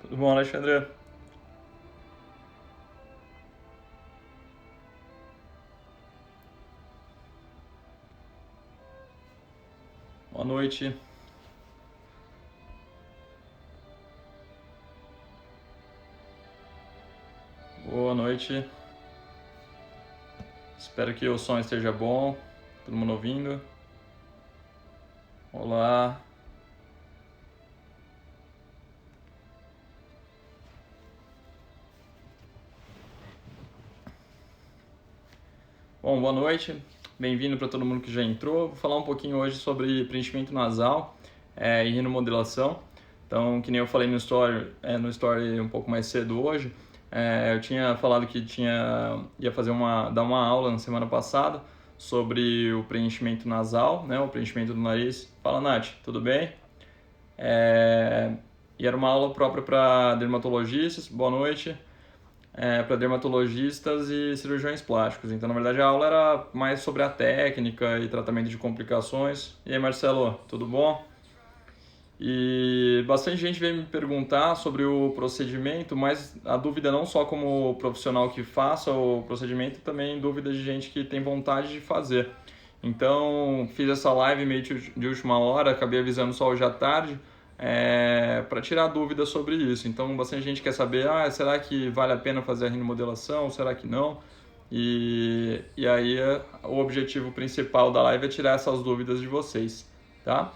Tudo bom, Alexandre? Boa noite. Boa noite. Espero que o som esteja bom. Todo mundo ouvindo? Olá. Bom, boa noite. Bem-vindo para todo mundo que já entrou. Vou falar um pouquinho hoje sobre preenchimento nasal e rinomodulação. Então, que nem eu falei no story um pouco mais cedo hoje, eu tinha falado que ia dar uma aula na semana passada sobre o preenchimento nasal, né, o preenchimento do nariz. Fala, Nath, tudo bem? E era uma aula própria para dermatologistas, boa noite, para dermatologistas e cirurgiões plásticos. Então, na verdade, a aula era mais sobre a técnica e tratamento de complicações. E aí, Marcelo, tudo bom? E bastante gente veio me perguntar sobre o procedimento, mas a dúvida não só como profissional que faça o procedimento, também dúvida de gente que tem vontade de fazer. Então, fiz essa live meio de última hora, acabei avisando só hoje à tarde, para tirar dúvidas sobre isso. Então, bastante gente quer saber, será que vale a pena fazer a rinomodelação, será que não? E aí, o objetivo principal da live é tirar essas dúvidas de vocês, tá?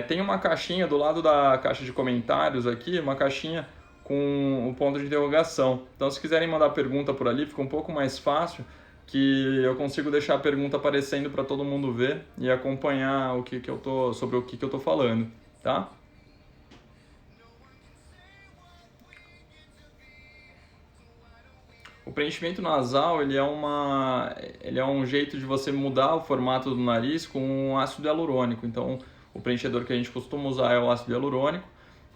Tem uma caixinha do lado da caixa de comentários aqui, uma caixinha com o ponto de interrogação. Então, se quiserem mandar pergunta por ali, fica um pouco mais fácil, que eu consigo deixar a pergunta aparecendo para todo mundo ver e acompanhar sobre o que eu tô falando, tá? O preenchimento nasal, ele é um jeito de você mudar o formato do nariz com ácido hialurônico. Então, o preenchedor que a gente costuma usar é o ácido hialurônico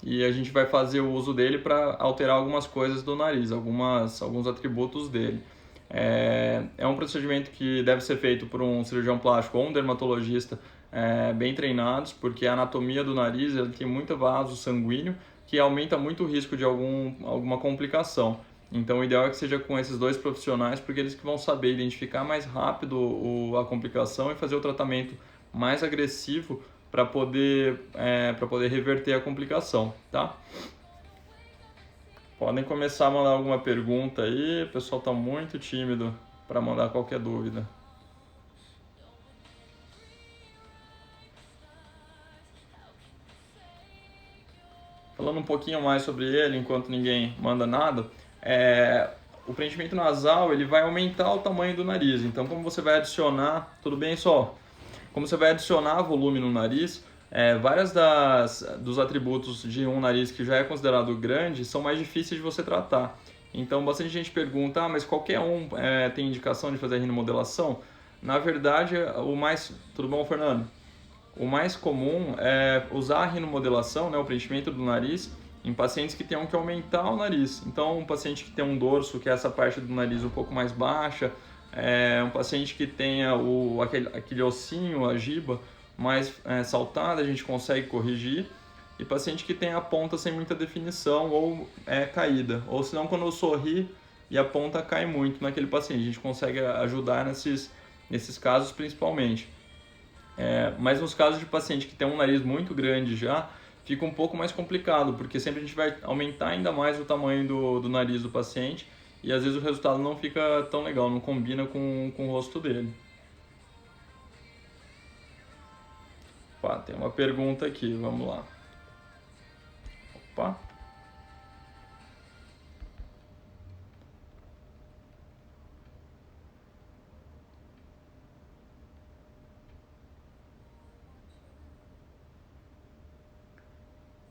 e a gente vai fazer o uso dele para alterar algumas coisas do nariz, alguns atributos dele. É um procedimento que deve ser feito por um cirurgião plástico ou um dermatologista bem treinados, porque a anatomia do nariz ele tem muito vaso sanguíneo que aumenta muito o risco de alguma complicação. Então, o ideal é que seja com esses dois profissionais, porque eles que vão saber identificar mais rápido a complicação e fazer o tratamento mais agressivo para poder reverter a complicação, tá? Podem começar a mandar alguma pergunta aí, o pessoal está muito tímido para mandar qualquer dúvida. Falando um pouquinho mais sobre ele, enquanto ninguém manda nada, o preenchimento nasal ele vai aumentar o tamanho do nariz. Então, como você vai adicionar, tudo bem, Sol? Como você vai adicionar volume no nariz, várias dos atributos de um nariz que já é considerado grande são mais difíceis de você tratar. Então, bastante gente pergunta, mas qualquer um tem indicação de fazer rinomodelação? Na verdade, Tudo bom, Fernando? O mais comum é usar a rinomodelação, né, o preenchimento do nariz, em pacientes que tenham que aumentar o nariz. Então, um paciente que tem um dorso, que é essa parte do nariz um pouco mais baixa, um paciente que tenha aquele ossinho, a giba, mais saltada, a gente consegue corrigir. E paciente que tem a ponta sem muita definição ou caída. Ou senão, quando eu sorri e a ponta cai muito naquele paciente, a gente consegue ajudar nesses casos principalmente. Mas nos casos de paciente que tem um nariz muito grande já, fica um pouco mais complicado, porque sempre a gente vai aumentar ainda mais o tamanho do nariz do paciente e às vezes o resultado não fica tão legal, não combina com o rosto dele. Opa, tem uma pergunta aqui, vamos lá. Opa.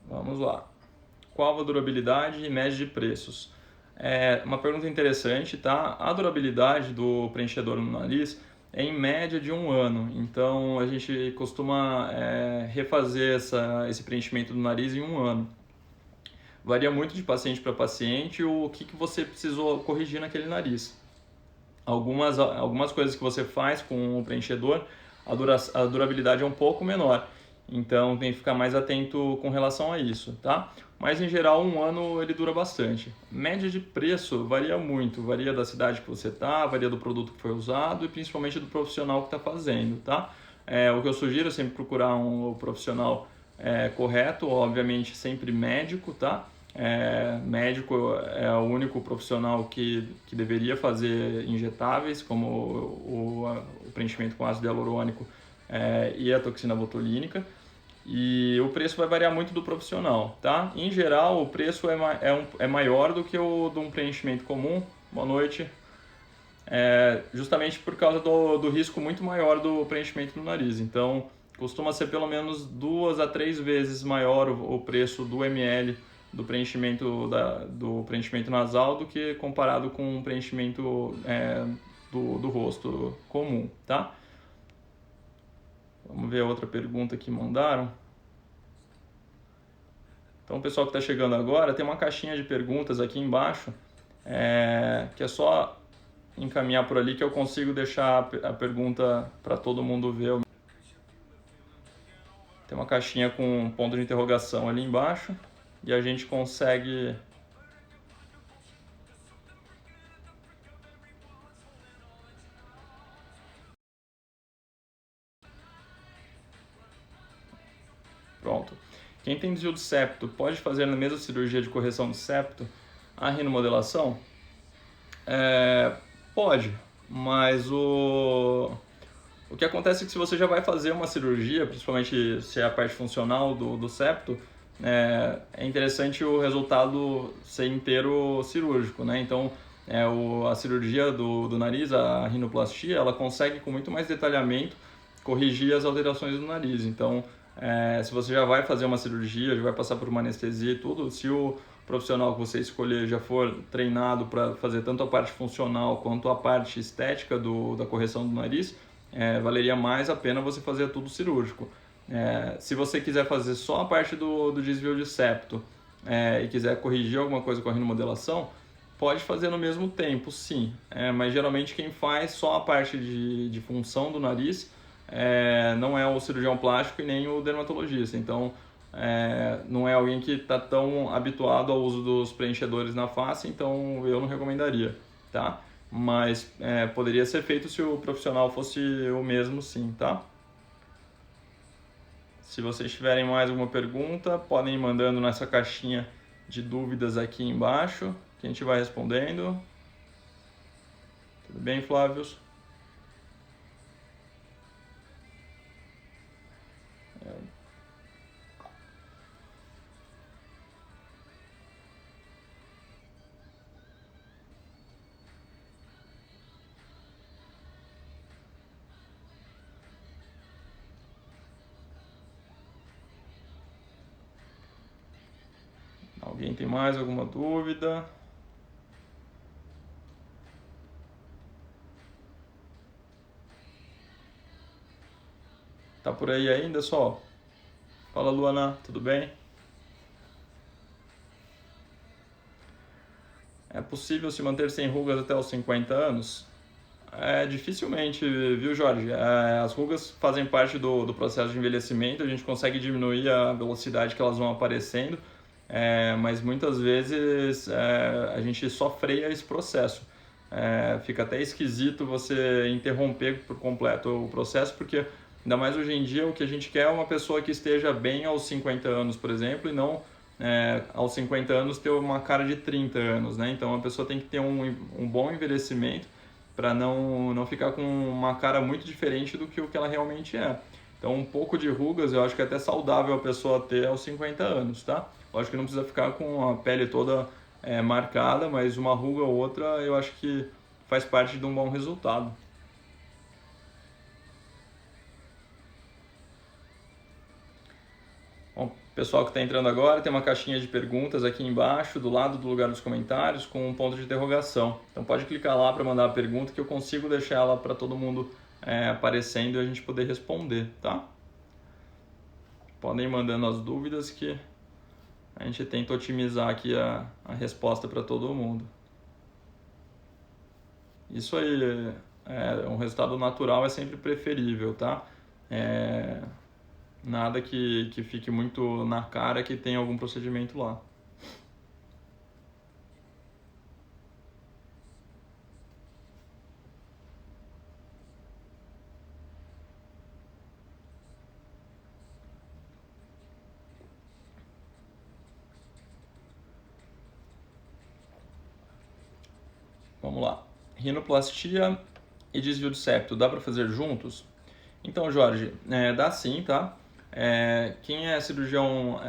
Vamos lá. Qual a durabilidade e média de preços? Uma pergunta interessante, tá? A durabilidade do preenchedor no nariz é em média de 1 ano. Então a gente costuma refazer esse preenchimento do nariz em 1 ano. Varia muito de paciente para paciente o que você precisou corrigir naquele nariz. Algumas coisas que você faz com o preenchedor, a durabilidade é um pouco menor. Então tem que ficar mais atento com relação a isso, tá? Mas em geral 1 ano ele dura bastante. Média de preço varia muito, varia da cidade que você está, varia do produto que foi usado e principalmente do profissional que está fazendo, tá? O que eu sugiro é sempre procurar um profissional correto, obviamente sempre médico, tá? Médico é o único profissional que deveria fazer injetáveis, como o preenchimento com ácido hialurônico e a toxina botulínica. E o preço vai variar muito do profissional, tá? Em geral, o preço é maior do que o de um preenchimento comum. Boa noite. Justamente por causa do risco muito maior do preenchimento no nariz. Então, costuma ser pelo menos 2 a 3 vezes maior o preço do ml do preenchimento nasal do que comparado com o preenchimento do rosto comum, tá? Vamos ver a outra pergunta que mandaram. Então, o pessoal que está chegando agora, tem uma caixinha de perguntas aqui embaixo, que é só encaminhar por ali que eu consigo deixar a pergunta para todo mundo ver. Tem uma caixinha com um ponto de interrogação ali embaixo e a gente consegue... Pronto. Quem tem desvio de septo pode fazer na mesma cirurgia de correção de septo a rinomodelação? Pode, mas o que acontece é que se você já vai fazer uma cirurgia, principalmente se é a parte funcional do septo, é interessante o resultado ser inteiro cirúrgico, né? Então, a cirurgia do nariz, a rinoplastia, ela consegue com muito mais detalhamento corrigir as alterações do nariz. Então, se você já vai fazer uma cirurgia, já vai passar por uma anestesia e tudo, se o profissional que você escolher já for treinado para fazer tanto a parte funcional quanto a parte estética da correção do nariz, valeria mais a pena você fazer tudo cirúrgico. Se você quiser fazer só a parte do desvio de septo e quiser corrigir alguma coisa com a rinomodelação, pode fazer no mesmo tempo, sim. Mas geralmente quem faz só a parte de função do nariz não é o cirurgião plástico e nem o dermatologista. Então, não é alguém que está tão habituado ao uso dos preenchedores na face, então eu não recomendaria, tá? Mas poderia ser feito se o profissional fosse o mesmo, sim, tá? Se vocês tiverem mais alguma pergunta, podem ir mandando nessa caixinha de dúvidas aqui embaixo, que a gente vai respondendo. Tudo bem, Flávio? Alguém tem mais alguma dúvida? Tá por aí ainda, só? Fala, Luana, tudo bem? É possível se manter sem rugas até os 50 anos? Dificilmente, viu, Jorge? As rugas fazem parte do processo de envelhecimento, a gente consegue diminuir a velocidade que elas vão aparecendo, mas muitas vezes a gente só freia esse processo. Fica até esquisito você interromper por completo o processo, porque ainda mais hoje em dia o que a gente quer é uma pessoa que esteja bem aos 50 anos, por exemplo, e não aos 50 anos ter uma cara de 30 anos, né? Então a pessoa tem que ter um bom envelhecimento para não ficar com uma cara muito diferente do que o que ela realmente é. Então um pouco de rugas eu acho que é até saudável a pessoa ter aos 50 anos, tá? Lógico que não precisa ficar com a pele toda marcada, mas uma ruga ou outra eu acho que faz parte de um bom resultado. Bom, pessoal que está entrando agora, tem uma caixinha de perguntas aqui embaixo, do lado do lugar dos comentários, com um ponto de interrogação. Então pode clicar lá para mandar a pergunta que eu consigo deixar ela para todo mundo aparecendo e a gente poder responder, tá? Podem ir mandando as dúvidas que a gente tenta otimizar aqui a resposta para todo mundo. Isso aí, um resultado natural é sempre preferível, tá? Nada que fique muito na cara que tem algum procedimento lá. Vamos lá. Rinoplastia e desvio de septo, dá para fazer juntos? Então, Jorge, dá sim, tá? Quem é cirurgião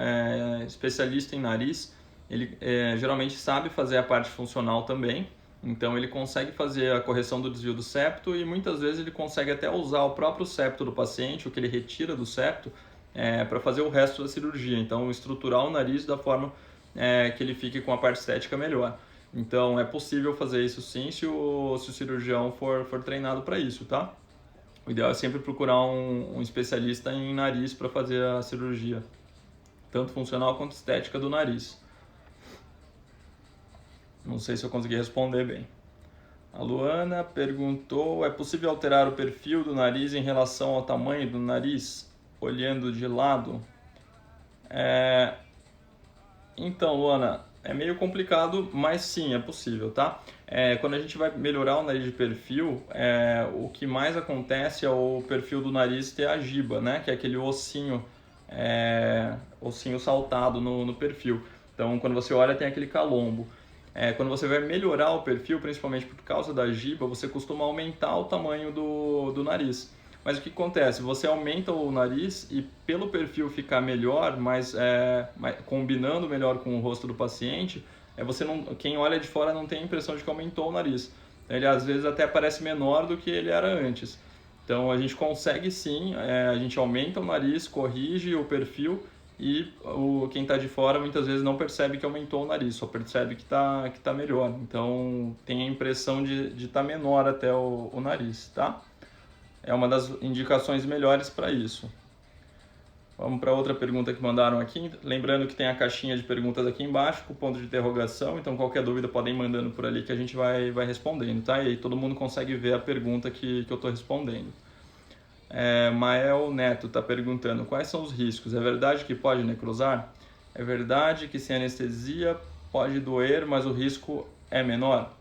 especialista em nariz, ele geralmente sabe fazer a parte funcional também. Então, ele consegue fazer a correção do desvio do septo e muitas vezes ele consegue até usar o próprio septo do paciente, o que ele retira do septo, para fazer o resto da cirurgia. Então, estruturar o nariz da forma que ele fique com a parte estética melhor. Então, é possível fazer isso sim se o cirurgião for treinado para isso, tá? O ideal é sempre procurar um especialista em nariz para fazer a cirurgia, tanto funcional quanto estética do nariz. Não sei se eu consegui responder bem. A Luana perguntou: é possível alterar o perfil do nariz em relação ao tamanho do nariz, olhando de lado? Então, Luana, é meio complicado, mas sim, é possível, tá? Quando a gente vai melhorar o nariz de perfil, o que mais acontece é o perfil do nariz ter a giba, né? Que é aquele ossinho saltado no perfil. Então, quando você olha, tem aquele calombo. Quando você vai melhorar o perfil, principalmente por causa da giba, você costuma aumentar o tamanho do nariz. Mas o que acontece? Você aumenta o nariz e pelo perfil ficar melhor, combinando melhor com o rosto do paciente, quem olha de fora não tem a impressão de que aumentou o nariz. Ele às vezes até parece menor do que ele era antes. Então a gente consegue sim, a gente aumenta o nariz, corrige o perfil e quem está de fora muitas vezes não percebe que aumentou o nariz, só percebe que tá melhor. Então tem a impressão de estar menor até o nariz, tá? É uma das indicações melhores para isso. Vamos para outra pergunta que mandaram aqui. Lembrando que tem a caixinha de perguntas aqui embaixo, com o ponto de interrogação. Então, qualquer dúvida podem ir mandando por ali que a gente vai respondendo, tá? E aí todo mundo consegue ver a pergunta que eu estou respondendo. Mael Neto está perguntando: quais são os riscos? É verdade que pode necrosar? É verdade que sem anestesia pode doer, mas o risco é menor?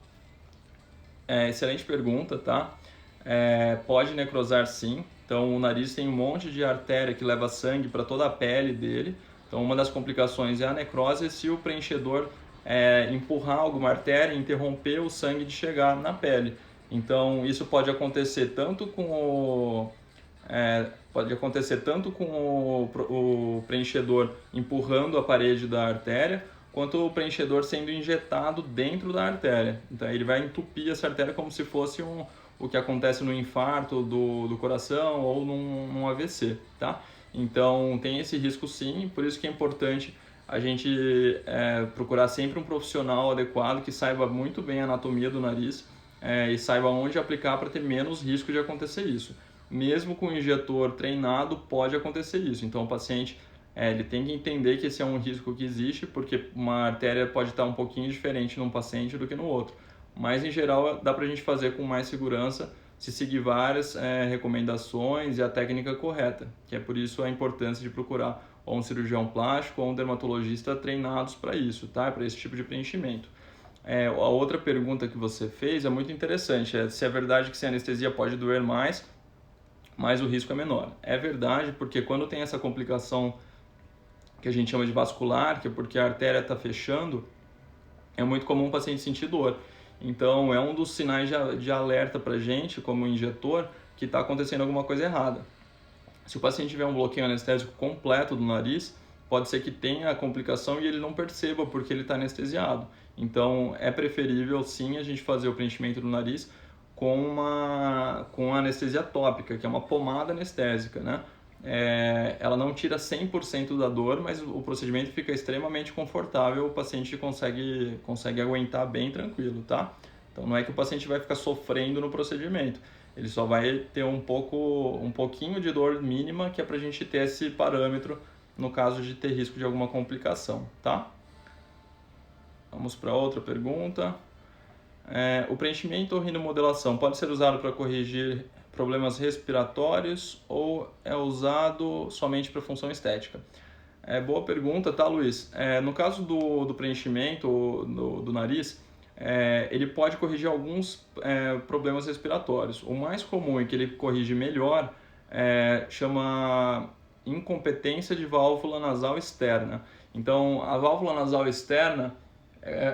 Excelente pergunta, tá? Pode necrosar sim. Então o nariz tem um monte de artéria que leva sangue para toda a pele dele. Então uma das complicações é a necrose se o preenchedor empurrar alguma artéria e interromper o sangue de chegar na pele. Então isso pode acontecer tanto com o preenchedor empurrando a parede da artéria, quanto o preenchedor sendo injetado dentro da artéria. Então ele vai entupir essa artéria como se fosse o que acontece no infarto do coração ou num AVC, tá? Então tem esse risco sim, por isso que é importante a gente procurar sempre um profissional adequado que saiba muito bem a anatomia do nariz e saiba onde aplicar para ter menos risco de acontecer isso. Mesmo com o injetor treinado, pode acontecer isso. Então o paciente ele tem que entender que esse é um risco que existe, porque uma artéria pode estar um pouquinho diferente num paciente do que no outro. Mas, em geral, dá para a gente fazer com mais segurança se seguir várias recomendações e a técnica correta, que é por isso a importância de procurar ou um cirurgião plástico ou um dermatologista treinados para isso, tá? Para esse tipo de preenchimento. A outra pergunta que você fez é muito interessante, se é verdade que sem anestesia pode doer mais, mas o risco é menor. É verdade, porque quando tem essa complicação que a gente chama de vascular, que é porque a artéria está fechando, é muito comum o paciente sentir dor. Então, é um dos sinais de alerta para a gente, como injetor, que está acontecendo alguma coisa errada. Se o paciente tiver um bloqueio anestésico completo do nariz, pode ser que tenha a complicação e ele não perceba porque ele está anestesiado. Então, é preferível, sim, a gente fazer o preenchimento do nariz com a anestesia tópica, que é uma pomada anestésica, né? Ela não tira 100% da dor, mas o procedimento fica extremamente confortável, o paciente consegue aguentar bem tranquilo, tá? Então não é que o paciente vai ficar sofrendo no procedimento, ele só vai ter um pouquinho de dor mínima, que é pra gente ter esse parâmetro no caso de ter risco de alguma complicação, tá? Vamos para outra pergunta. O preenchimento ou rinomodelação pode ser usado para corrigir problemas respiratórios ou é usado somente para função estética? Boa pergunta, tá, Luiz? No caso do preenchimento do nariz, ele pode corrigir alguns problemas respiratórios. O mais comum e que ele corrige melhor chama incompetência de válvula nasal externa. Então, a válvula nasal externa,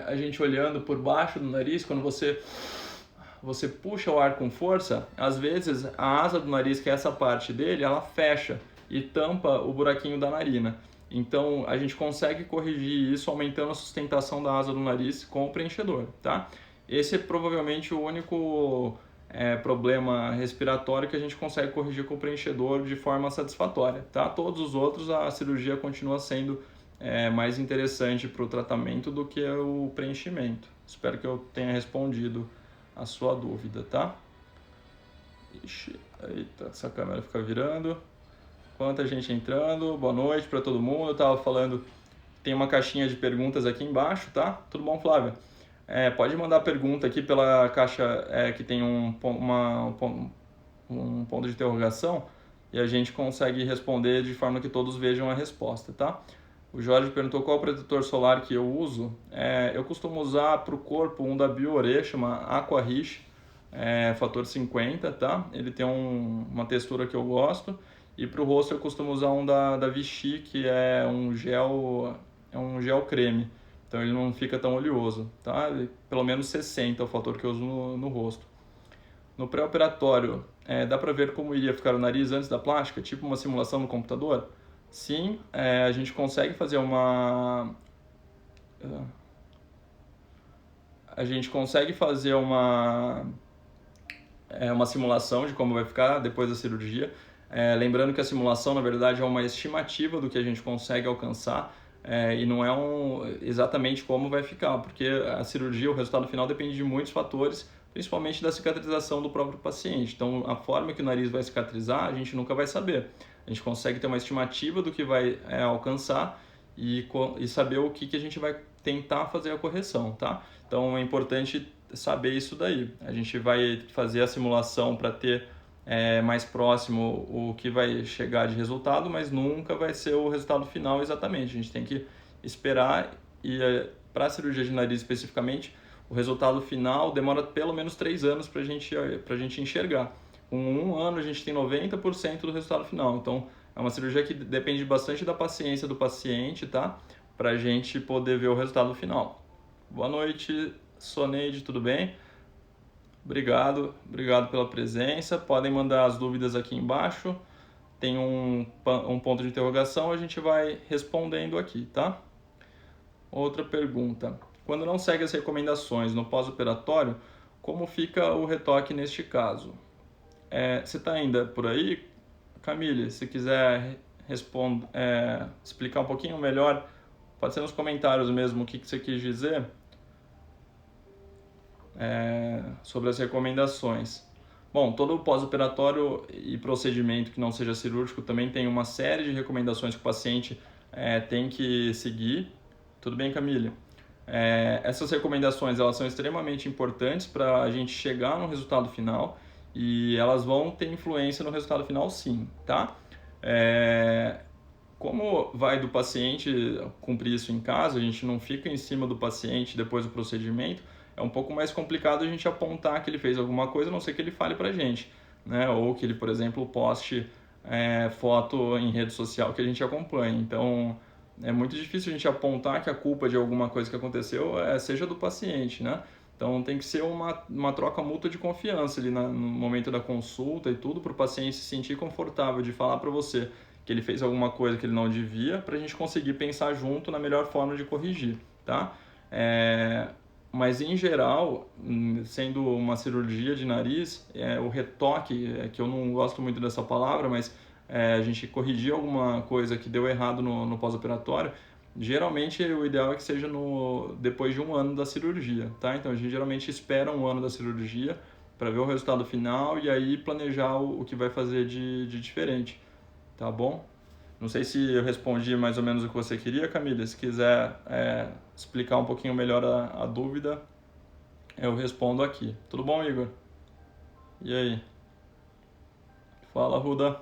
a gente olhando por baixo do nariz, quando você puxa o ar com força, às vezes a asa do nariz, que é essa parte dele, ela fecha e tampa o buraquinho da narina. Então a gente consegue corrigir isso aumentando a sustentação da asa do nariz com o preenchedor, tá? Esse é provavelmente o único problema respiratório que a gente consegue corrigir com o preenchedor de forma satisfatória, tá? Todos os outros a cirurgia continua sendo mais interessante para o tratamento do que o preenchimento. Espero que eu tenha respondido a sua dúvida, tá? Ixi, eita, essa câmera fica virando. Quanta gente entrando, boa noite para todo mundo. Eu tava falando, tem uma caixinha de perguntas aqui embaixo, tá? Tudo bom, Flávia? Pode mandar pergunta aqui pela caixa que tem um ponto de interrogação e a gente consegue responder de forma que todos vejam a resposta, tá? O Jorge perguntou qual protetor solar que eu uso. Eu costumo usar para o corpo um da Biore, chama Aqua Rich, fator 50, tá? Ele tem uma textura que eu gosto. E para o rosto eu costumo usar um da Vichy, que é um gel creme. Então ele não fica tão oleoso, tá? Pelo menos 60 é o fator que eu uso no rosto. No pré-operatório, dá para ver como iria ficar o nariz antes da plástica, tipo uma simulação no computador? Sim, a gente consegue fazer uma simulação de como vai ficar depois da cirurgia. Lembrando que a simulação, na verdade, é uma estimativa do que a gente consegue alcançar e não é exatamente como vai ficar, porque a cirurgia, o resultado final depende de muitos fatores, principalmente da cicatrização do próprio paciente. Então, a forma que o nariz vai cicatrizar, a gente nunca vai saber. A gente consegue ter uma estimativa do que vai alcançar e saber o que a gente vai tentar fazer a correção, tá? Então, é importante saber isso daí. A gente vai fazer a simulação para ter mais próximo o que vai chegar de resultado, mas nunca vai ser o resultado final exatamente. A gente tem que esperar e para a cirurgia de nariz especificamente, o resultado final demora pelo menos 3 anos para a gente enxergar. Com 1 ano a gente tem 90% do resultado final. Então é uma cirurgia que depende bastante da paciência do paciente, tá? Para a gente poder ver o resultado final. Boa noite, Soneide, tudo bem? Obrigado pela presença. Podem mandar as dúvidas aqui embaixo. Tem um ponto de interrogação, a gente vai respondendo aqui, tá? Outra pergunta. Quando não segue as recomendações no pós-operatório, como fica o retoque neste caso? Você está ainda por aí? Camille, se quiser explicar um pouquinho melhor, pode ser nos comentários mesmo o que você quis dizer sobre as recomendações. Bom, todo pós-operatório e procedimento que não seja cirúrgico também tem uma série de recomendações que o paciente tem que seguir. Tudo bem, Camille? Essas recomendações elas são extremamente importantes para a gente chegar no resultado final e elas vão ter influência no resultado final sim, tá? Como vai do paciente cumprir isso em casa, a gente não fica em cima do paciente depois do procedimento, é um pouco mais complicado a gente apontar que ele fez alguma coisa, a não ser que ele fale pra gente, né? Ou que ele, por exemplo, poste foto em rede social que a gente acompanha. Então, é muito difícil a gente apontar que a culpa de alguma coisa que aconteceu seja do paciente, né? Então, tem que ser uma troca mútua de confiança ali no momento da consulta e tudo, para o paciente se sentir confortável de falar para você que ele fez alguma coisa que ele não devia, para a gente conseguir pensar junto na melhor forma de corrigir, tá? Mas, em geral, sendo uma cirurgia de nariz, o retoque, que eu não gosto muito dessa palavra, mas a gente corrigir alguma coisa que deu errado no pós-operatório, geralmente o ideal é que seja depois de 1 ano da cirurgia, tá? Então, a gente geralmente espera 1 ano da cirurgia para ver o resultado final e aí planejar o que vai fazer de diferente, tá bom? Não sei se eu respondi mais ou menos o que você queria, Camila. Se quiser explicar um pouquinho melhor a dúvida, eu respondo aqui. Tudo bom, Igor? E aí? Fala, Ruda.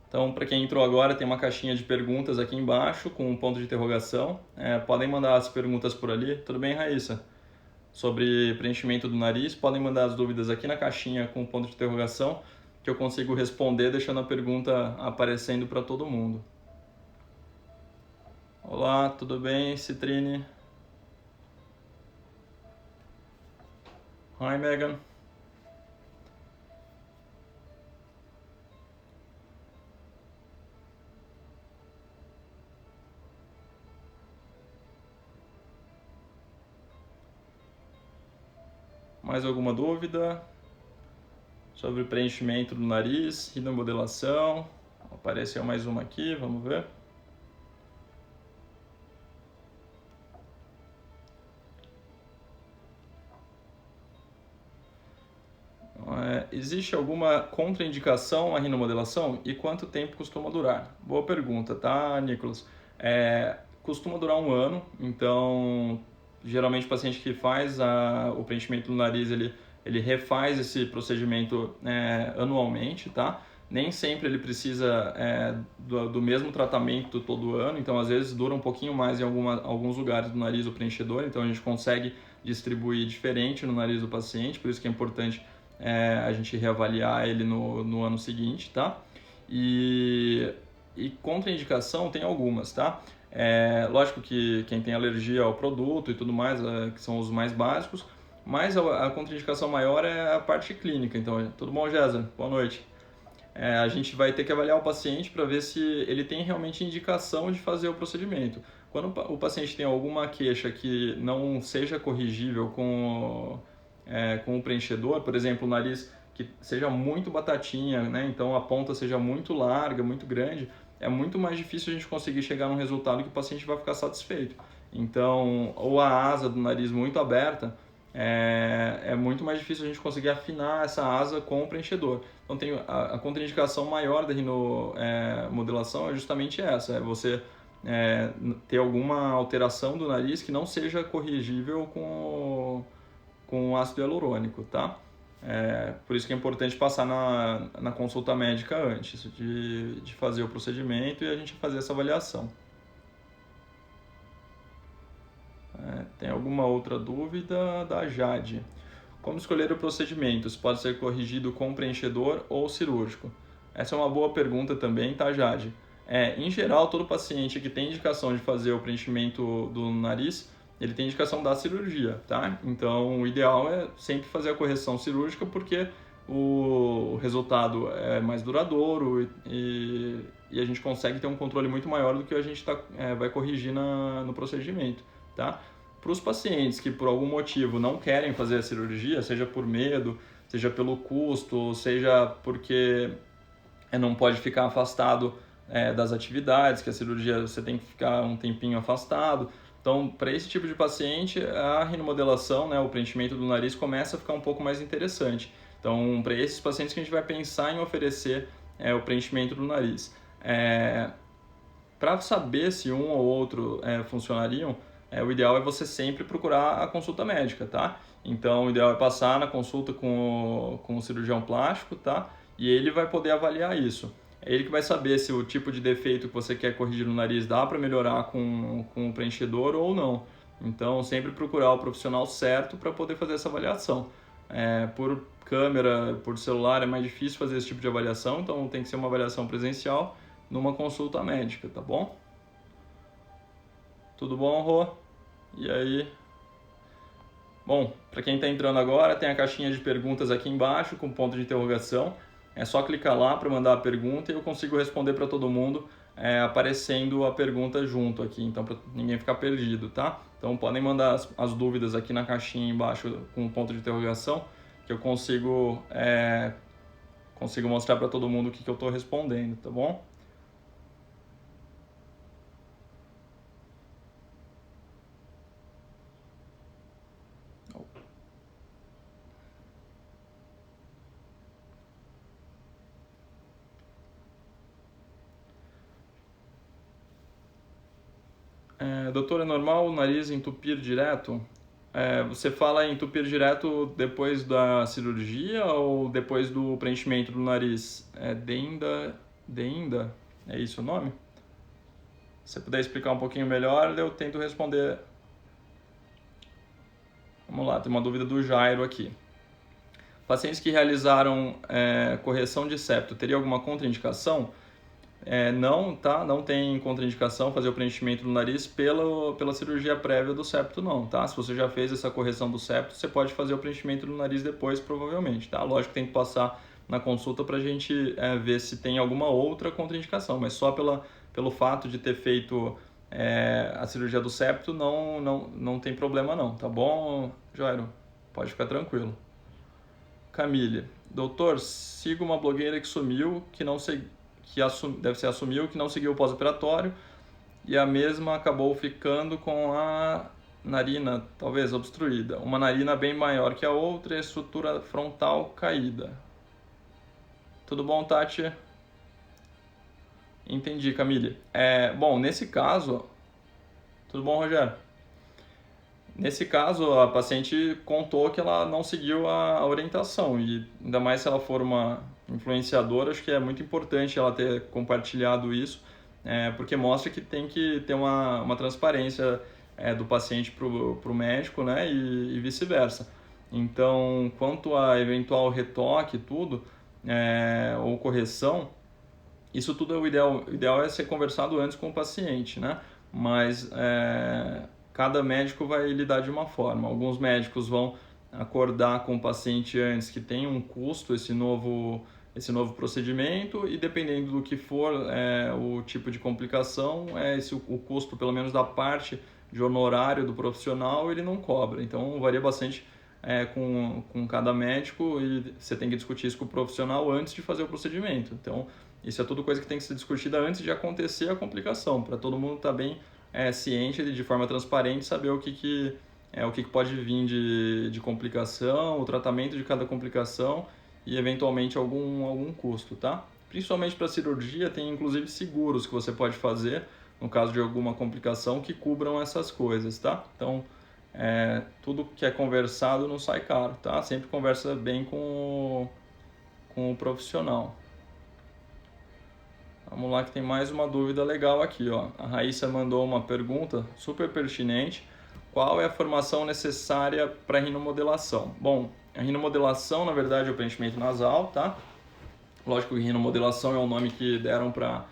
Então, para quem entrou agora, tem uma caixinha de perguntas aqui embaixo com um ponto de interrogação. Podem mandar as perguntas por ali. Tudo bem, Raíssa? Sobre preenchimento do nariz, podem mandar as dúvidas aqui na caixinha com um ponto de interrogação que eu consigo responder deixando a pergunta aparecendo para todo mundo. Olá, tudo bem, Citrine? Hi, Megan. Mais alguma dúvida sobre preenchimento do nariz, rinomodelação? Apareceu mais uma aqui, vamos ver. Existe alguma contraindicação à rinomodelação e quanto tempo costuma durar? Boa pergunta, tá, Nicolas? Costuma durar 1 ano, então geralmente o paciente que faz o preenchimento do nariz, ele refaz esse procedimento anualmente, tá? Nem sempre ele precisa do mesmo tratamento todo ano, então às vezes dura um pouquinho mais em alguns lugares do nariz o preenchedor, então a gente consegue distribuir diferente no nariz do paciente, por isso que é importante a gente reavaliar ele no ano seguinte, tá? E contraindicação tem algumas, tá? Lógico que quem tem alergia ao produto e tudo mais, que são os mais básicos, mas a contraindicação maior é a parte clínica. Então, tudo bom, Jéssica? Boa noite. A gente vai ter que avaliar o paciente para ver se ele tem realmente indicação de fazer o procedimento. Quando o paciente tem alguma queixa que não seja corrigível com o preenchedor, por exemplo, o nariz que seja muito batatinha, né? Então a ponta seja muito larga, muito grande, é muito mais difícil a gente conseguir chegar num resultado que o paciente vai ficar satisfeito. Então, ou a asa do nariz muito aberta, é muito mais difícil a gente conseguir afinar essa asa com o preenchedor. Então, tem a contraindicação maior da rinomodelação é justamente essa, é você ter alguma alteração do nariz que não seja corrigível com ácido hialurônico, tá? Por isso que é importante passar na consulta médica antes de fazer o procedimento e a gente fazer essa avaliação. Tem alguma outra dúvida da Jade? Como escolher o procedimento? Se pode ser corrigido com preenchedor ou cirúrgico? Essa é uma boa pergunta também, tá, Jade? Em geral, todo paciente que tem indicação de fazer o preenchimento do nariz, ele tem indicação da cirurgia, tá? Então, o ideal é sempre fazer a correção cirúrgica porque o resultado é mais duradouro e a gente consegue ter um controle muito maior do que a gente vai corrigir no procedimento, tá? Para os pacientes que por algum motivo não querem fazer a cirurgia, seja por medo, seja pelo custo, seja porque não pode ficar afastado das atividades, que a cirurgia você tem que ficar um tempinho afastado. Então, para esse tipo de paciente, a rinomodelação, né, o preenchimento do nariz começa a ficar um pouco mais interessante. Então, para esses pacientes que a gente vai pensar em oferecer o preenchimento do nariz. Para saber se um ou outro funcionariam, o ideal é você sempre procurar a consulta médica, tá? Então, o ideal é passar na consulta com o cirurgião plástico, tá? E ele vai poder avaliar isso. É ele que vai saber se o tipo de defeito que você quer corrigir no nariz dá para melhorar com o preenchedor ou não. Então, sempre procurar o profissional certo para poder fazer essa avaliação. Por câmera, por celular é mais difícil fazer esse tipo de avaliação, então tem que ser uma avaliação presencial numa consulta médica, tá bom? Tudo bom, Rô? E aí? Bom, para quem está entrando agora, tem a caixinha de perguntas aqui embaixo com ponto de interrogação. É só clicar lá para mandar a pergunta e eu consigo responder para todo mundo aparecendo a pergunta junto aqui, então para ninguém ficar perdido, tá? Então podem mandar as dúvidas aqui na caixinha embaixo com ponto de interrogação que eu consigo mostrar para todo mundo o que eu estou respondendo, tá bom? Doutor, é normal o nariz entupir direto? Você fala em entupir direto depois da cirurgia ou depois do preenchimento do nariz? Deinda? É isso o nome? Se você puder explicar um pouquinho melhor, eu tento responder. Vamos lá, tem uma dúvida do Jairo aqui. Pacientes que realizaram correção de septo, teria alguma contraindicação? Não, tá? Não tem contraindicação fazer o preenchimento do nariz pela cirurgia prévia do septo, não, tá? Se você já fez essa correção do septo, você pode fazer o preenchimento do nariz depois, provavelmente, tá? Lógico que tem que passar na consulta pra gente ver se tem alguma outra contraindicação, mas só pelo fato de ter feito a cirurgia do septo, não tem problema não, tá bom, Jairo? Pode ficar tranquilo. Camille, doutor, sigo uma blogueira que sumiu, assumiu que não seguiu o pós-operatório e a mesma acabou ficando com a narina, talvez obstruída. Uma narina bem maior que a outra e a estrutura frontal caída. Tudo bom, Tati? Entendi, Camille. Bom, nesse caso... Tudo bom, Rogério? Nesse caso, a paciente contou que ela não seguiu a orientação e ainda mais se ela for uma influenciadora, acho que é muito importante ela ter compartilhado isso, porque mostra que tem que ter uma transparência do paciente para o médico, né, e vice-versa. Então, quanto a eventual retoque e tudo, ou correção, isso tudo é o ideal. O ideal é ser conversado antes com o paciente, né? Mas cada médico vai lidar de uma forma. Alguns médicos vão acordar com o paciente antes que tem um custo esse novo procedimento e dependendo do que for o tipo de complicação, o custo pelo menos da parte de honorário do profissional ele não cobra. Então varia bastante com cada médico e você tem que discutir isso com o profissional antes de fazer o procedimento. Então isso é tudo coisa que tem que ser discutida antes de acontecer a complicação, para todo mundo estar bem ciente de forma transparente, saber o que pode vir de complicação, o tratamento de cada complicação e eventualmente algum custo, tá? Principalmente para cirurgia, tem inclusive seguros que você pode fazer no caso de alguma complicação que cubram essas coisas, tá? Então, tudo que é conversado não sai caro, tá? Sempre conversa bem com o profissional. Vamos lá que tem mais uma dúvida legal aqui, ó. A Raíssa mandou uma pergunta super pertinente. Qual é a formação necessária para rinomodelação? Bom, a rinomodelação, na verdade, é o preenchimento nasal, tá? Lógico que rinomodelação é o nome que deram para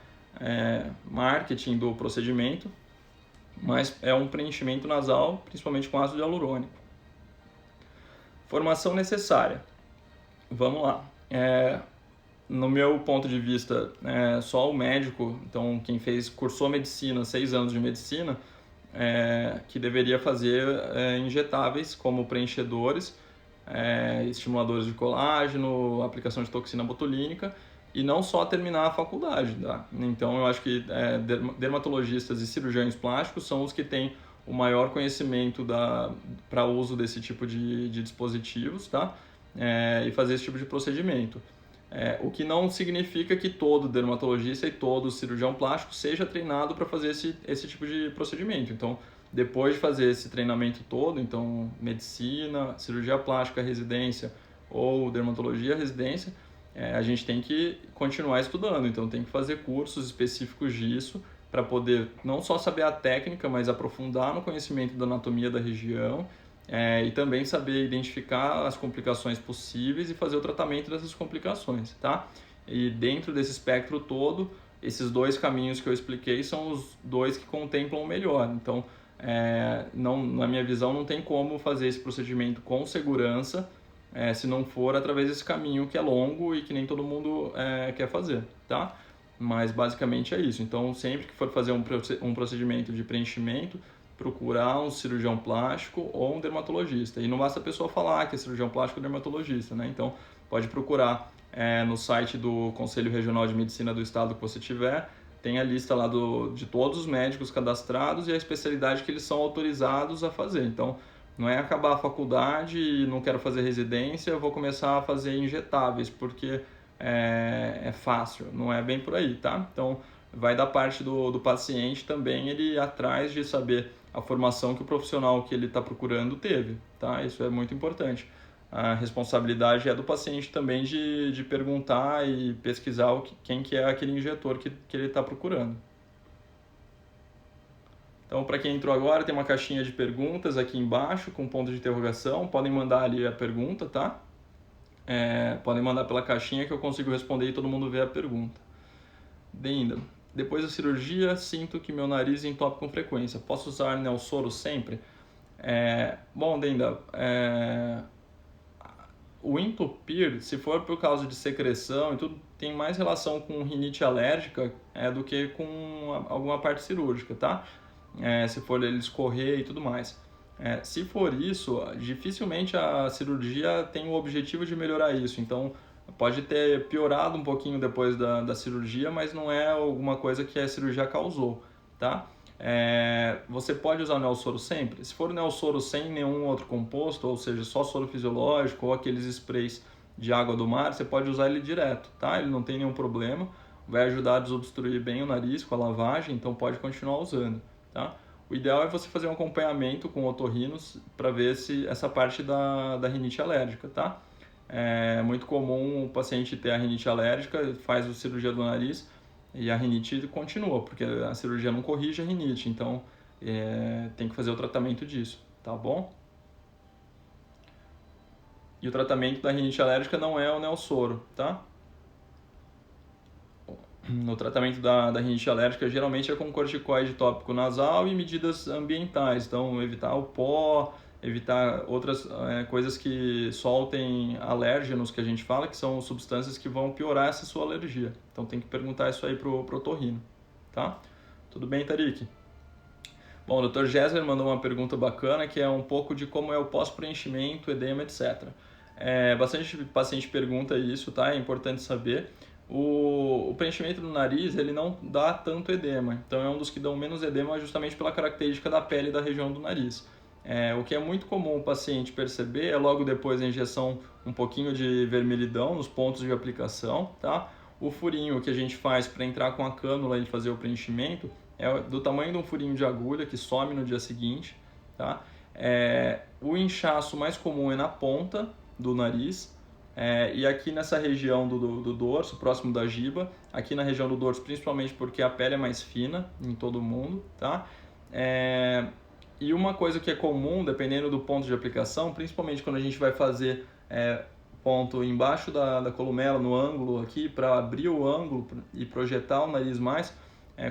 marketing do procedimento, mas é um preenchimento nasal, principalmente com ácido hialurônico. Formação necessária. Vamos lá. No meu ponto de vista, só o médico, então quem cursou medicina, 6 anos de medicina, que deveria fazer injetáveis como preenchedores, estimuladores de colágeno, aplicação de toxina botulínica e não só terminar a faculdade, tá? Então eu acho que dermatologistas e cirurgiões plásticos são os que têm o maior conhecimento para uso desse tipo de dispositivos, tá? E fazer esse tipo de procedimento. O que não significa que todo dermatologista e todo cirurgião plástico seja treinado para fazer esse tipo de procedimento. Então, depois de fazer esse treinamento todo, então medicina, cirurgia plástica, residência ou dermatologia, residência, a gente tem que continuar estudando. Então, tem que fazer cursos específicos disso para poder não só saber a técnica, mas aprofundar no conhecimento da anatomia da região, e também saber identificar as complicações possíveis e fazer o tratamento dessas complicações, tá? E dentro desse espectro todo, esses 2 caminhos que eu expliquei são os 2 que contemplam o melhor. Então, na minha visão, não tem como fazer esse procedimento com segurança se não for através desse caminho que é longo e que nem todo mundo quer fazer, tá? Mas basicamente é isso. Então, sempre que for fazer um procedimento de preenchimento, procurar um cirurgião plástico ou um dermatologista. E não basta a pessoa falar que é cirurgião plástico ou dermatologista, né? Então, pode procurar no site do Conselho Regional de Medicina do Estado que você tiver, tem a lista lá de todos os médicos cadastrados e a especialidade que eles são autorizados a fazer. Então, não é acabar a faculdade e não quero fazer residência, eu vou começar a fazer injetáveis, porque é fácil, não é bem por aí, tá? Então, vai da parte do paciente também ele ir atrás de saber a formação que o profissional que ele está procurando teve, tá? Isso é muito importante. A responsabilidade é do paciente também de perguntar e pesquisar quem que é aquele injetor que ele está procurando. Então, para quem entrou agora, tem uma caixinha de perguntas aqui embaixo com ponto de interrogação. Podem mandar ali a pergunta, tá? Podem mandar pela caixinha que eu consigo responder e todo mundo vê a pergunta. Denda, depois da cirurgia, sinto que meu nariz entope com frequência. Posso usar Nelsoro sempre? Bom, Denda, o entupir, se for por causa de secreção e tudo, tem mais relação com rinite alérgica do que com alguma parte cirúrgica, tá? Se for ele escorrer e tudo mais. Se for isso, dificilmente a cirurgia tem o objetivo de melhorar isso. Então, pode ter piorado um pouquinho depois da cirurgia, mas não é alguma coisa que a cirurgia causou, tá? Você pode usar o Nelsoro sempre? Se for o Nelsoro sem nenhum outro composto, ou seja, só soro fisiológico ou aqueles sprays de água do mar, você pode usar ele direto, tá? Ele não tem nenhum problema, vai ajudar a desobstruir bem o nariz com a lavagem, então pode continuar usando, tá? O ideal é você fazer um acompanhamento com otorrinos para ver se essa parte da rinite alérgica, tá? É muito comum o paciente ter a rinite alérgica, faz a cirurgia do nariz e a rinite continua, porque a cirurgia não corrige a rinite, então tem que fazer o tratamento disso, tá bom? E o tratamento da rinite alérgica não é o Nelsoro, tá? No tratamento da rinite alérgica, geralmente é com corticoide tópico nasal e medidas ambientais, então evitar o pó, evitar outras coisas que soltem alérgenos, que a gente fala, que são substâncias que vão piorar essa sua alergia. Então tem que perguntar isso aí pro otorrino, tá? Tudo bem, Tarik? Bom, o Dr. Gessler mandou uma pergunta bacana, que é um pouco de como é o pós-preenchimento, edema, etc. Bastante paciente pergunta isso, tá? É importante saber. O preenchimento do nariz, ele não dá tanto edema, então é um dos que dão menos edema justamente pela característica da pele da região do nariz. O que é muito comum o paciente perceber é logo depois da injeção um pouquinho de vermelhidão nos pontos de aplicação, tá? O furinho que a gente faz para entrar com a cânula e fazer o preenchimento é do tamanho de um furinho de agulha que some no dia seguinte, tá? O inchaço mais comum é na ponta do nariz, e aqui nessa região do dorso, próximo da giba, aqui na região do dorso, principalmente porque a pele é mais fina em todo mundo, tá? E uma coisa que é comum, dependendo do ponto de aplicação, principalmente quando a gente vai fazer ponto embaixo da columela, no ângulo aqui, para abrir o ângulo e projetar o nariz mais,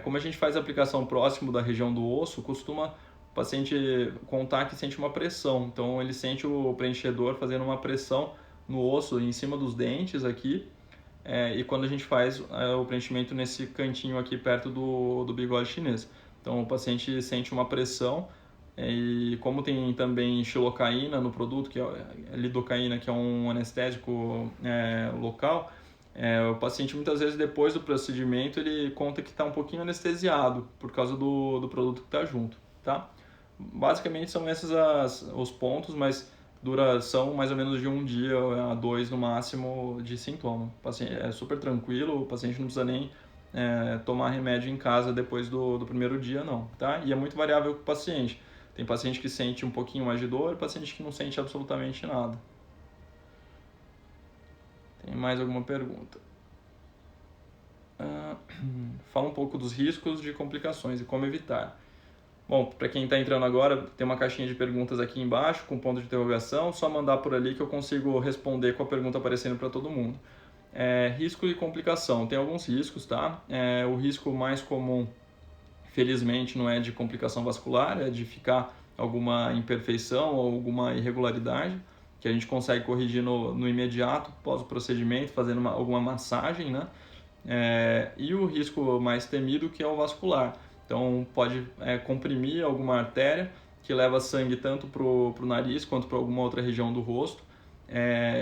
como a gente faz a aplicação próximo da região do osso, costuma o paciente contar que sente uma pressão, então ele sente o preenchedor fazendo uma pressão no osso, em cima dos dentes aqui, e quando a gente faz o preenchimento nesse cantinho aqui perto do bigode chinês. Então o paciente sente uma pressão, e como tem também xilocaína no produto, que é lidocaína, que é um anestésico local, o paciente muitas vezes depois do procedimento ele conta que está um pouquinho anestesiado por causa do produto que está junto, tá? Basicamente são esses os pontos, mas duração mais ou menos de 1 dia a 2 no máximo de sintoma. O paciente é super tranquilo, o paciente não precisa nem tomar remédio em casa depois do primeiro dia, não, tá? E é muito variável com o paciente. Tem paciente que sente um pouquinho mais de dor, paciente que não sente absolutamente nada. Tem mais alguma pergunta? Fala um pouco dos riscos de complicações e como evitar. Bom, para quem está entrando agora, tem uma caixinha de perguntas aqui embaixo com ponto de interrogação, só mandar por ali que eu consigo responder com a pergunta aparecendo para todo mundo. Risco e complicação, tem alguns riscos, tá? O risco mais comum, felizmente, não é de complicação vascular, é de ficar alguma imperfeição ou alguma irregularidade, que a gente consegue corrigir no imediato, pós o procedimento, fazendo alguma massagem, né? E o risco mais temido, que é o vascular. Então pode comprimir alguma artéria que leva sangue tanto para o nariz quanto para alguma outra região do rosto.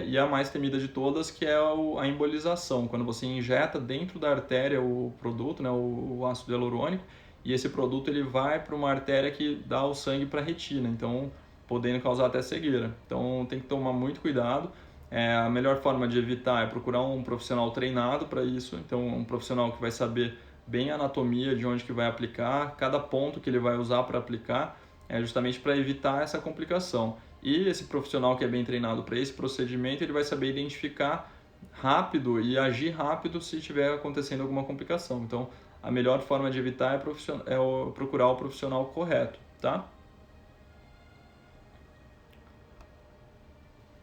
E a mais temida de todas, que é a embolização, quando você injeta dentro da artéria o produto, né, o ácido hialurônico, e esse produto ele vai para uma artéria que dá o sangue para a retina, então podendo causar até cegueira. Então tem que tomar muito cuidado. A melhor forma de evitar é procurar um profissional treinado para isso, então um profissional que vai saber bem a anatomia de onde que vai aplicar, cada ponto que ele vai usar para aplicar, justamente para evitar essa complicação. E esse profissional que é bem treinado para esse procedimento, ele vai saber identificar rápido e agir rápido se estiver acontecendo alguma complicação. Então, a melhor forma de evitar é procurar o profissional correto, tá?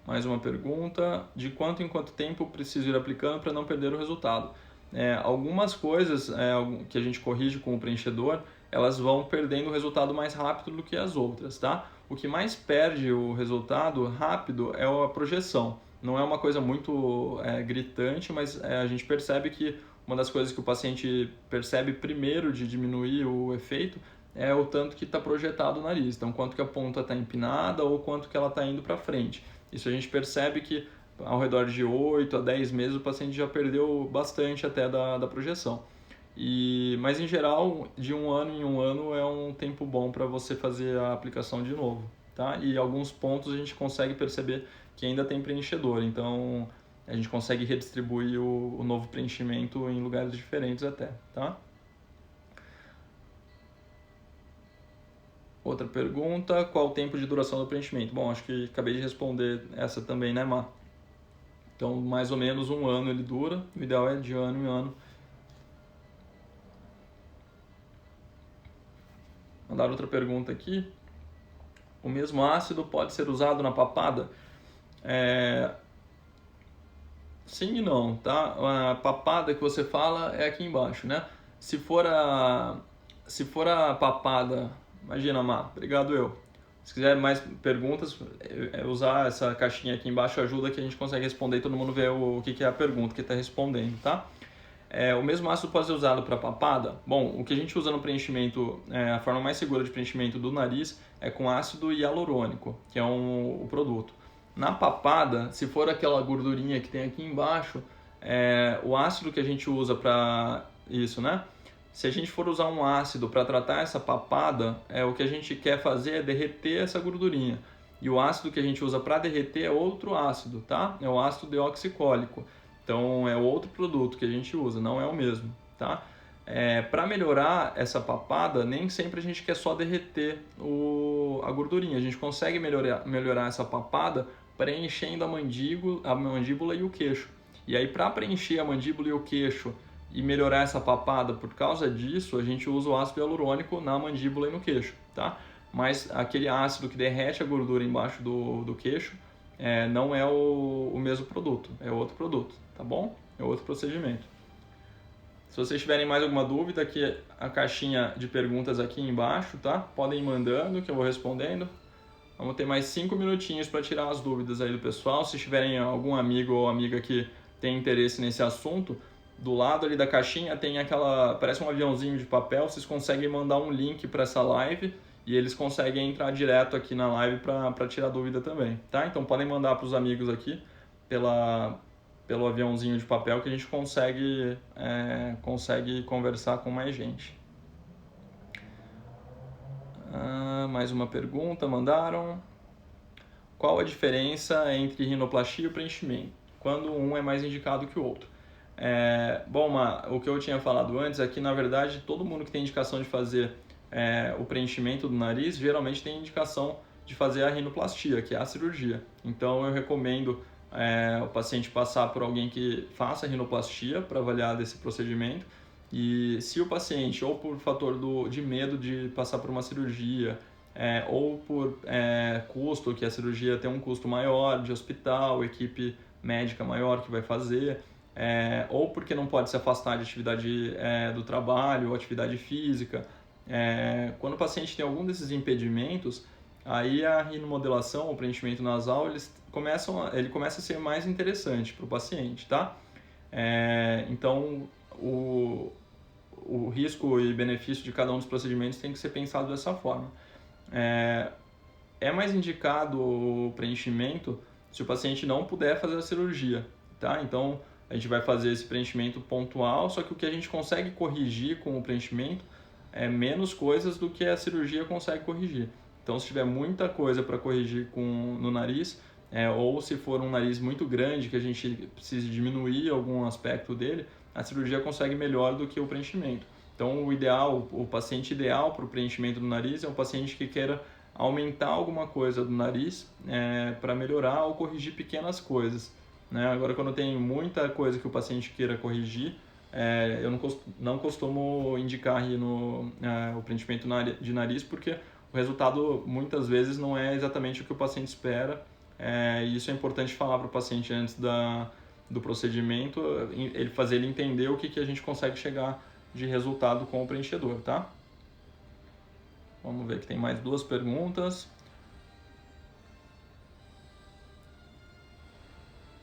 Mais uma pergunta: de quanto em quanto tempo preciso ir aplicando para não perder o resultado? Algumas coisas que a gente corrige com o preenchedor, elas vão perdendo o resultado mais rápido do que as outras, tá? O que mais perde o resultado rápido é a projeção. Não é uma coisa muito gritante, mas a gente percebe que uma das coisas que o paciente percebe primeiro de diminuir o efeito é o tanto que está projetado o nariz. Então, quanto que a ponta está empinada ou quanto que ela está indo para frente. Isso a gente percebe que ao redor de 8 a 10 meses o paciente já perdeu bastante até da projeção. Mas em geral, de um ano em um ano é um tempo bom para você fazer a aplicação de novo, tá? E alguns pontos a gente consegue perceber que ainda tem preenchedor, então a gente consegue redistribuir o novo preenchimento em lugares diferentes até, tá? Outra pergunta: qual o tempo de duração do preenchimento? Bom, acho que acabei de responder essa também, né, Má? Então, mais ou menos um ano ele dura, o ideal é de ano em ano. Mandaram outra pergunta aqui: o mesmo ácido pode ser usado na papada? Sim e não, tá? A papada que você fala é aqui embaixo, né? Se for a papada, imagina, Má, obrigado eu. Se quiser mais perguntas, usar essa caixinha aqui embaixo ajuda, que a gente consegue responder e todo mundo vê o que é a pergunta que está respondendo, tá? O mesmo ácido pode ser usado para papada? Bom, o que a gente usa no preenchimento, a forma mais segura de preenchimento do nariz é com ácido hialurônico, que é o produto. Na papada, se for aquela gordurinha que tem aqui embaixo, o ácido que a gente usa para isso, né? Se a gente for usar um ácido para tratar essa papada, o que a gente quer fazer é derreter essa gordurinha. E o ácido que a gente usa para derreter é outro ácido, tá? É o ácido deoxicólico. Então é outro produto que a gente usa, não é o mesmo, tá? Para melhorar essa papada, nem sempre a gente quer só derreter a gordurinha. A gente consegue melhorar essa papada preenchendo a mandíbula e o queixo. E aí, para preencher a mandíbula e o queixo e melhorar essa papada, por causa disso, a gente usa o ácido hialurônico na mandíbula e no queixo, tá? Mas aquele ácido que derrete a gordura embaixo do queixo não é o mesmo produto, é outro produto, tá bom? É outro procedimento. Se vocês tiverem mais alguma dúvida, aqui a caixinha de perguntas aqui embaixo, tá? Podem ir mandando que eu vou respondendo. Vamos ter mais 5 minutinhos para tirar as dúvidas aí do pessoal. Se tiverem algum amigo ou amiga que tem interesse nesse assunto, do lado ali da caixinha tem parece um aviãozinho de papel, vocês conseguem mandar um link para essa live e eles conseguem entrar direto aqui na live para tirar dúvida também, tá? Então podem mandar para os amigos aqui pelo aviãozinho de papel, que a gente consegue conversar com mais gente. Mais uma pergunta mandaram: qual a diferença entre rinoplastia e preenchimento? Quando um é mais indicado que o outro? Bom, o que eu tinha falado antes é que, na verdade, todo mundo que tem indicação de fazer o preenchimento do nariz, geralmente tem indicação de fazer a rinoplastia, que é a cirurgia. Então, eu recomendo o paciente passar por alguém que faça a rinoplastia para avaliar desse procedimento. E se o paciente, ou por fator de medo de passar por uma cirurgia, ou por custo, que a cirurgia tem um custo maior de hospital, equipe médica maior que vai fazer, ou porque não pode se afastar de atividade do trabalho ou atividade física. Quando o paciente tem algum desses impedimentos, aí a rinomodelação, o preenchimento nasal, ele começa a ser mais interessante para o paciente, tá? Então, o risco e benefício de cada um dos procedimentos tem que ser pensado dessa forma. É mais indicado o preenchimento se o paciente não puder fazer a cirurgia, tá? Então, a gente vai fazer esse preenchimento pontual, só que o que a gente consegue corrigir com o preenchimento é menos coisas do que a cirurgia consegue corrigir. Então, se tiver muita coisa para corrigir no nariz, ou se for um nariz muito grande que a gente precise diminuir algum aspecto dele, a cirurgia consegue melhor do que o preenchimento. Então, o paciente ideal para o preenchimento do nariz é um paciente que queira aumentar alguma coisa do nariz para melhorar ou corrigir pequenas coisas, né? Agora, quando tem muita coisa que o paciente queira corrigir, eu não costumo indicar o preenchimento de nariz, porque o resultado muitas vezes não é exatamente o que o paciente espera, e isso é importante falar para o paciente antes do procedimento, fazer ele entender o que a gente consegue chegar de resultado com o preenchedor, tá? Vamos ver que tem mais duas perguntas.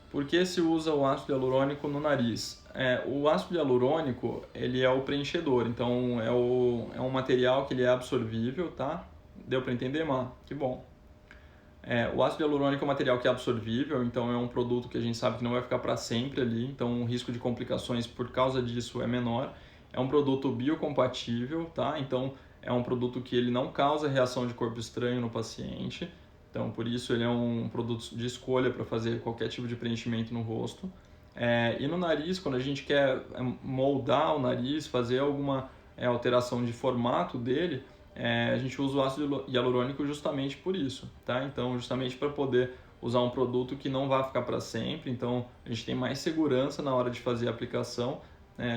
Por que se usa o ácido hialurônico no nariz? O ácido hialurônico, ele é o preenchedor, então é um material que ele é absorvível, tá? Deu para entender, Má? Que bom. O ácido hialurônico é um material que é absorvível, então é um produto que a gente sabe que não vai ficar para sempre ali, então o risco de complicações por causa disso é menor. É um produto biocompatível, tá? Então é um produto que ele não causa reação de corpo estranho no paciente, então por isso ele é um produto de escolha para fazer qualquer tipo de preenchimento no rosto. E no nariz, quando a gente quer moldar o nariz, fazer alguma alteração de formato dele, a gente usa o ácido hialurônico justamente por isso, tá? Então, justamente para poder usar um produto que não vai ficar para sempre, então a gente tem mais segurança na hora de fazer a aplicação,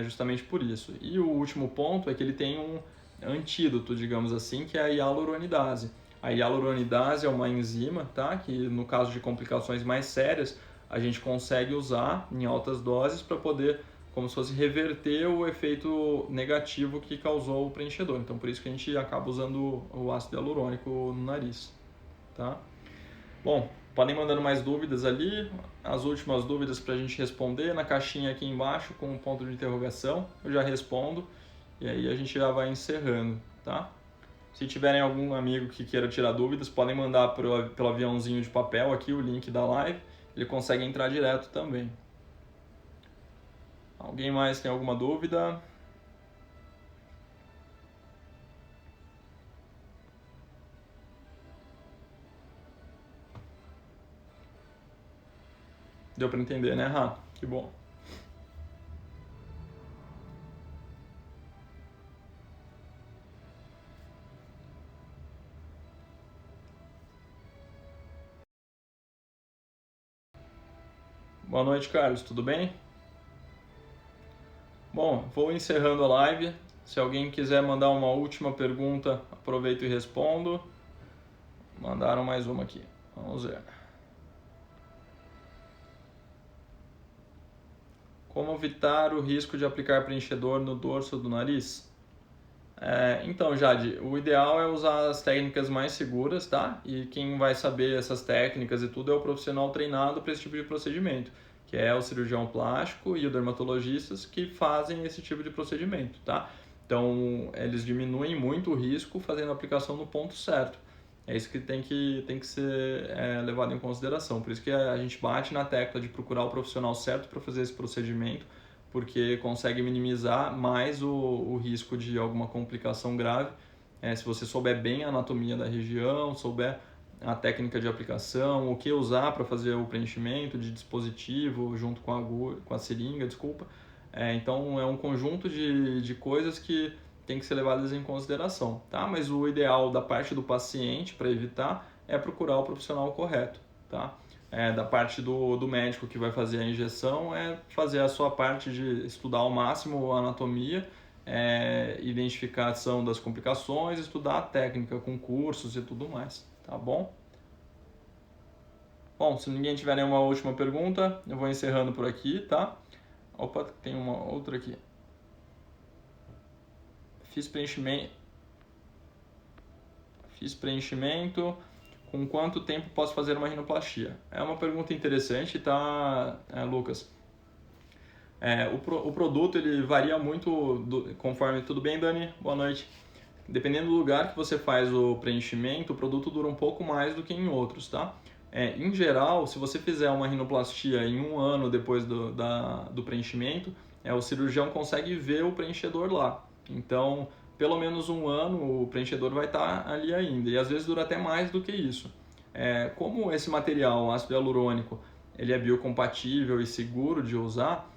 justamente por isso. E o último ponto é que ele tem um antídoto, digamos assim, que é a hialuronidase. A hialuronidase é uma enzima, tá? Que no caso de complicações mais sérias, a gente consegue usar em altas doses para poder, como se fosse, reverter o efeito negativo que causou o preenchedor. Então, por isso que a gente acaba usando o ácido hialurônico no nariz, tá? Bom, podem mandando mais dúvidas ali, as últimas dúvidas para a gente responder na caixinha aqui embaixo com um ponto de interrogação, eu já respondo e aí a gente já vai encerrando, tá? Se tiverem algum amigo que queira tirar dúvidas, podem mandar pelo aviãozinho de papel aqui, o link da live, ele consegue entrar direto também. Alguém mais tem alguma dúvida? Deu para entender, né, Rá? Que bom. Boa noite, Carlos. Tudo bem? Bom, vou encerrando a live. Se alguém quiser mandar uma última pergunta, aproveito e respondo. Mandaram mais uma aqui. Vamos ver. Como evitar o risco de aplicar preenchedor no dorso do nariz? Então, Jade, o ideal é usar as técnicas mais seguras, tá? E quem vai saber essas técnicas e tudo é o profissional treinado para esse tipo de procedimento, que é o cirurgião plástico e o dermatologista que fazem esse tipo de procedimento, tá? Então, eles diminuem muito o risco fazendo a aplicação no ponto certo. É isso que tem que ser levado em consideração. Por isso que a gente bate na tecla de procurar o profissional certo para fazer esse procedimento, porque consegue minimizar mais o risco de alguma complicação grave. Se você souber bem a anatomia da região, souber a técnica de aplicação, o que usar para fazer o preenchimento de dispositivo junto com com a seringa, desculpa. Então é um conjunto de coisas que tem que ser levadas em consideração, tá? Mas o ideal da parte do paciente para evitar é procurar o profissional correto, tá? Da parte do médico que vai fazer a injeção é fazer a sua parte de estudar ao máximo a anatomia, identificação das complicações, estudar a técnica com cursos e tudo mais, tá bom? Bom, se ninguém tiver nenhuma última pergunta, eu vou encerrando por aqui, tá? Opa, tem uma outra aqui. Fiz preenchimento. Com quanto tempo posso fazer uma rinoplastia? É uma pergunta interessante, tá, Lucas? O produto ele varia muito conforme... Tudo bem, Dani? Boa noite. Dependendo do lugar que você faz o preenchimento, o produto dura um pouco mais do que em outros, tá? Em geral, se você fizer uma rinoplastia em 1 ano depois do preenchimento, o cirurgião consegue ver o preenchedor lá. Então, pelo menos 1 ano o preenchedor vai estar ali ainda, e às vezes dura até mais do que isso. Como esse material, o ácido hialurônico, ele é biocompatível e seguro de usar,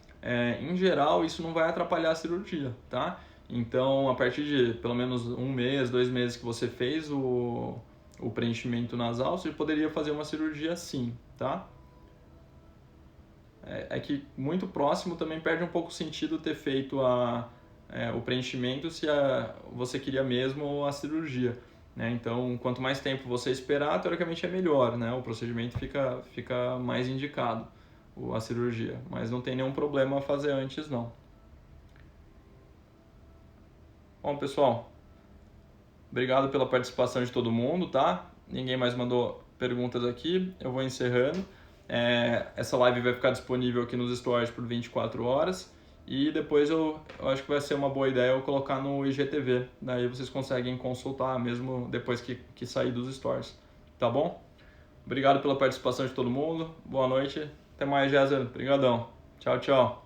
em geral isso não vai atrapalhar a cirurgia, tá? Então, a partir de pelo menos 1 mês, 2 meses que você fez o preenchimento nasal, você poderia fazer uma cirurgia sim, tá? É que muito próximo também perde um pouco o sentido ter feito o preenchimento se você queria mesmo a cirurgia, né? Então, quanto mais tempo você esperar, teoricamente é melhor, né? O procedimento fica mais indicado, a cirurgia, mas não tem nenhum problema fazer antes, não. Bom, pessoal, obrigado pela participação de todo mundo, tá? Ninguém mais mandou perguntas aqui, eu vou encerrando. Essa live vai ficar disponível aqui nos stories por 24 horas e depois eu acho que vai ser uma boa ideia eu colocar no IGTV, daí vocês conseguem consultar mesmo depois que sair dos stories, tá bom? Obrigado pela participação de todo mundo, boa noite, até mais, Jéssica, obrigadão, tchau, tchau.